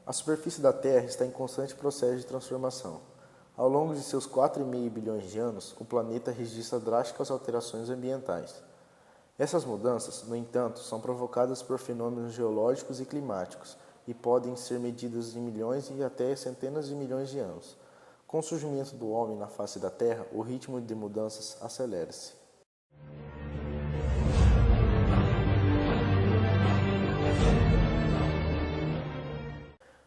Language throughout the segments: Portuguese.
A superfície da Terra está em constante processo de transformação. Ao longo de seus 4,5 bilhões de anos, o planeta registra drásticas alterações ambientais. Essas mudanças, no entanto, são provocadas por fenômenos geológicos e climáticos e podem ser medidas em milhões e até centenas de milhões de anos. Com o surgimento do homem na face da Terra, o ritmo de mudanças acelera-se.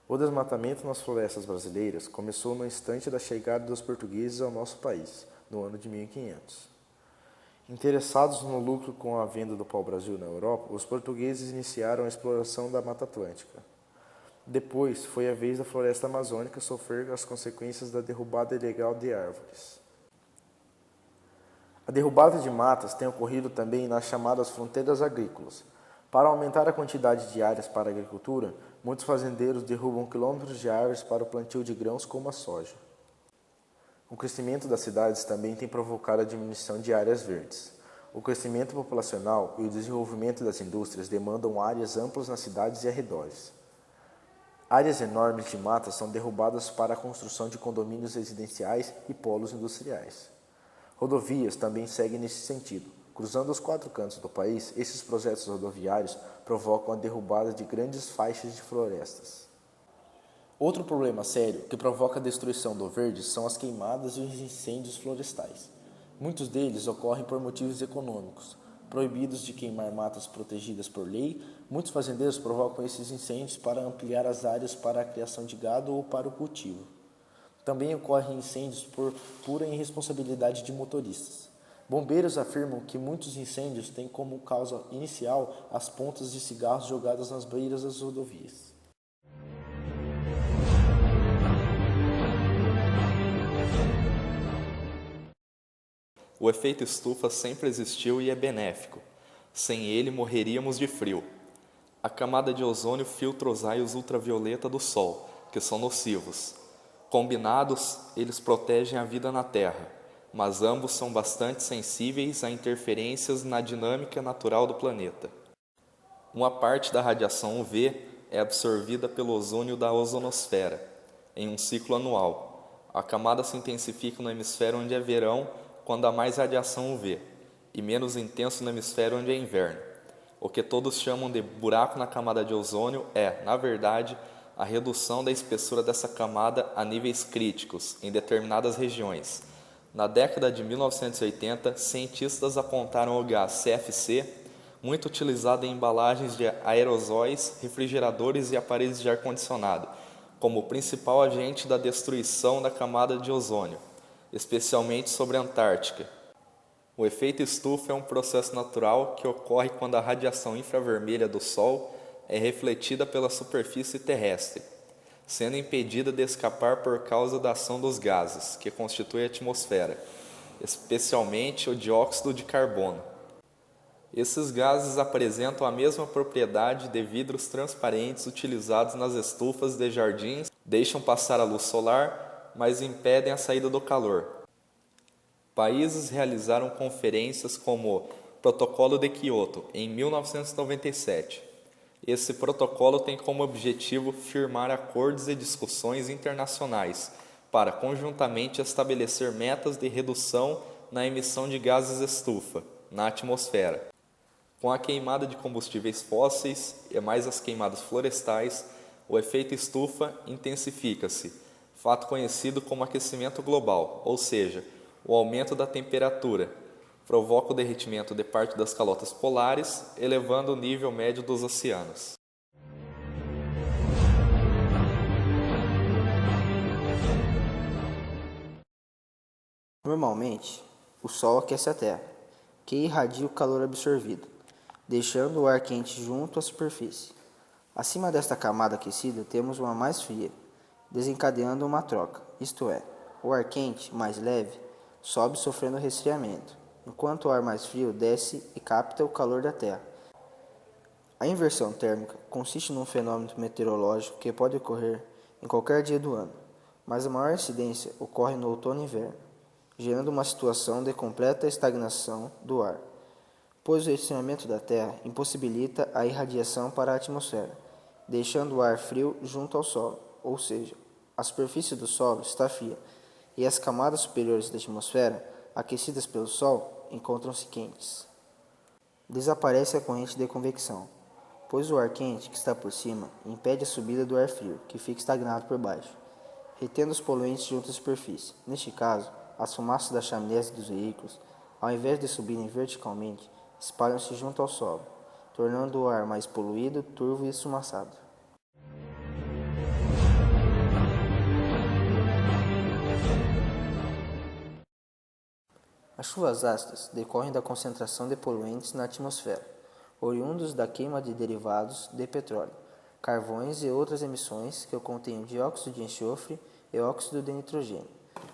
O desmatamento nas florestas brasileiras começou no instante da chegada dos portugueses ao nosso país, no ano de 1500. Interessados no lucro com a venda do pau-brasil na Europa, os portugueses iniciaram a exploração da Mata Atlântica. Depois, foi a vez da floresta amazônica sofrer as consequências da derrubada ilegal de árvores. A derrubada de matas tem ocorrido também nas chamadas fronteiras agrícolas. Para aumentar a quantidade de áreas para a agricultura, muitos fazendeiros derrubam quilômetros de árvores para o plantio de grãos como a soja. O crescimento das cidades também tem provocado a diminuição de áreas verdes. O crescimento populacional e o desenvolvimento das indústrias demandam áreas amplas nas cidades e arredores. Áreas enormes de matas são derrubadas para a construção de condomínios residenciais e polos industriais. Rodovias também seguem nesse sentido. Cruzando os 4 cantos do país, esses projetos rodoviários provocam a derrubada de grandes faixas de florestas. Outro problema sério que provoca a destruição do verde são as queimadas e os incêndios florestais. Muitos deles ocorrem por motivos econômicos. Proibidos de queimar matas protegidas por lei, muitos fazendeiros provocam esses incêndios para ampliar as áreas para a criação de gado ou para o cultivo. Também ocorrem incêndios por pura irresponsabilidade de motoristas. Bombeiros afirmam que muitos incêndios têm como causa inicial as pontas de cigarros jogadas nas beiras das rodovias. O efeito estufa sempre existiu e é benéfico. Sem ele, morreríamos de frio. A camada de ozônio filtra os raios ultravioleta do Sol, que são nocivos. Combinados, eles protegem a vida na Terra, mas ambos são bastante sensíveis a interferências na dinâmica natural do planeta. Uma parte da radiação UV é absorvida pelo ozônio da ozonosfera, em um ciclo anual. A camada se intensifica no hemisfério onde é verão, quando há mais radiação UV, e menos intenso no hemisfério onde é inverno. O que todos chamam de buraco na camada de ozônio é, na verdade, a redução da espessura dessa camada a níveis críticos em determinadas regiões. Na década de 1980, cientistas apontaram o gás CFC, muito utilizado em embalagens de aerosóis, refrigeradores e aparelhos de ar-condicionado, como o principal agente da destruição da camada de ozônio, especialmente sobre a Antártica. O efeito estufa é um processo natural que ocorre quando a radiação infravermelha do Sol é refletida pela superfície terrestre, sendo impedida de escapar por causa da ação dos gases, que constituem a atmosfera, especialmente o dióxido de carbono. Esses gases apresentam a mesma propriedade de vidros transparentes utilizados nas estufas de jardins, deixam passar a luz solar, mas impedem a saída do calor. Países realizaram conferências como o Protocolo de Kyoto, em 1997. Esse protocolo tem como objetivo firmar acordos e discussões internacionais para conjuntamente estabelecer metas de redução na emissão de gases estufa na atmosfera. Com a queimada de combustíveis fósseis e mais as queimadas florestais, o efeito estufa intensifica-se, fato conhecido como aquecimento global, ou seja, o aumento da temperatura, provoca o derretimento de parte das calotas polares, elevando o nível médio dos oceanos. Normalmente, o Sol aquece a Terra, que irradia o calor absorvido, deixando o ar quente junto à superfície. Acima desta camada aquecida, temos uma mais fria, desencadeando uma troca, isto é, o ar quente, mais leve, sobe sofrendo resfriamento, enquanto o ar mais frio desce e capta o calor da Terra. A inversão térmica consiste num fenômeno meteorológico que pode ocorrer em qualquer dia do ano, mas a maior incidência ocorre no outono e inverno, gerando uma situação de completa estagnação do ar, pois o resfriamento da Terra impossibilita a irradiação para a atmosfera, deixando o ar frio junto ao solo, ou seja, a superfície do solo está fria e as camadas superiores da atmosfera, aquecidas pelo Sol, encontram-se quentes. Desaparece a corrente de convecção, pois o ar quente que está por cima impede a subida do ar frio, que fica estagnado por baixo, retendo os poluentes junto à superfície. Neste caso, as fumaças das chaminés dos veículos, ao invés de subirem verticalmente, espalham-se junto ao solo, tornando o ar mais poluído, turvo e esfumaçado. As chuvas ácidas decorrem da concentração de poluentes na atmosfera, oriundos da queima de derivados de petróleo, carvões e outras emissões que contêm dióxido de enxofre e óxido de nitrogênio,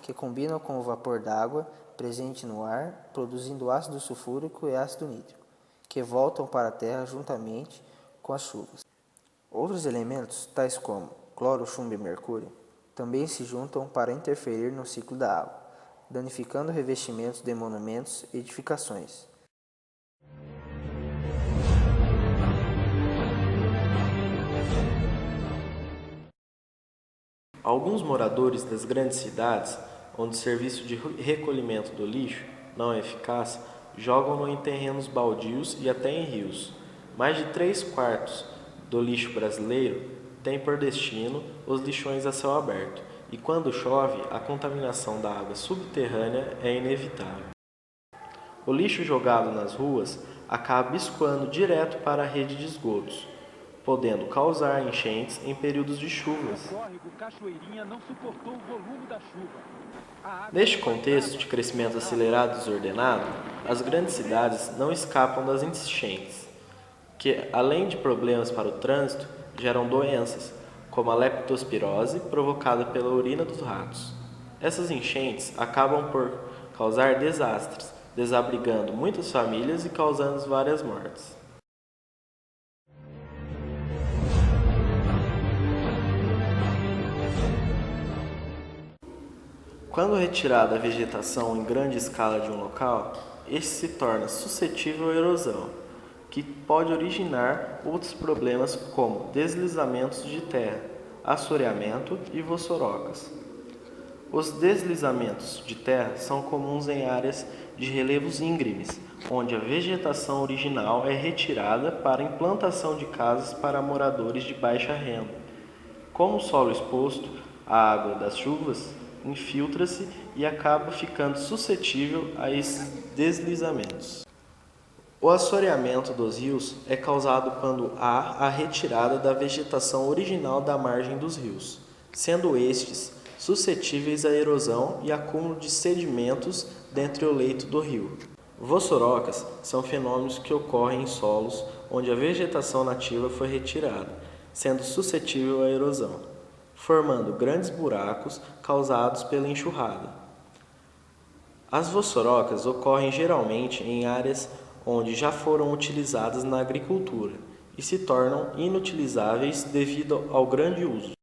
que combinam com o vapor d'água presente no ar, produzindo ácido sulfúrico e ácido nítrico, que voltam para a Terra juntamente com as chuvas. Outros elementos, tais como cloro, chumbo e mercúrio, também se juntam para interferir no ciclo da água, danificando revestimentos de monumentos e edificações. Alguns moradores das grandes cidades, onde o serviço de recolhimento do lixo não é eficaz, jogam-no em terrenos baldios e até em rios. Mais de 3/4 do lixo brasileiro tem por destino os lixões a céu aberto, e quando chove, a contaminação da água subterrânea é inevitável. O lixo jogado nas ruas acaba escoando direto para a rede de esgotos, podendo causar enchentes em períodos de chuvas. Neste contexto de crescimento acelerado e desordenado, as grandes cidades não escapam das enchentes, que, além de problemas para o trânsito, geram doenças, como a leptospirose provocada pela urina dos ratos. Essas enchentes acabam por causar desastres, desabrigando muitas famílias e causando várias mortes. Quando retirada a vegetação em grande escala de um local, este se torna suscetível à erosão, que pode originar outros problemas como deslizamentos de terra, assoreamento e vossorocas. Os deslizamentos de terra são comuns em áreas de relevos íngremes, onde a vegetação original é retirada para a implantação de casas para moradores de baixa renda. Como o solo exposto à água das chuvas, infiltra-se e acaba ficando suscetível a esses deslizamentos. O assoreamento dos rios é causado quando há a retirada da vegetação original da margem dos rios, sendo estes suscetíveis à erosão e acúmulo de sedimentos dentro do leito do rio. Vossorocas são fenômenos que ocorrem em solos onde a vegetação nativa foi retirada, sendo suscetível à erosão, formando grandes buracos causados pela enxurrada. As vossorocas ocorrem geralmente em áreas onde já foram utilizadas na agricultura e se tornam inutilizáveis devido ao grande uso.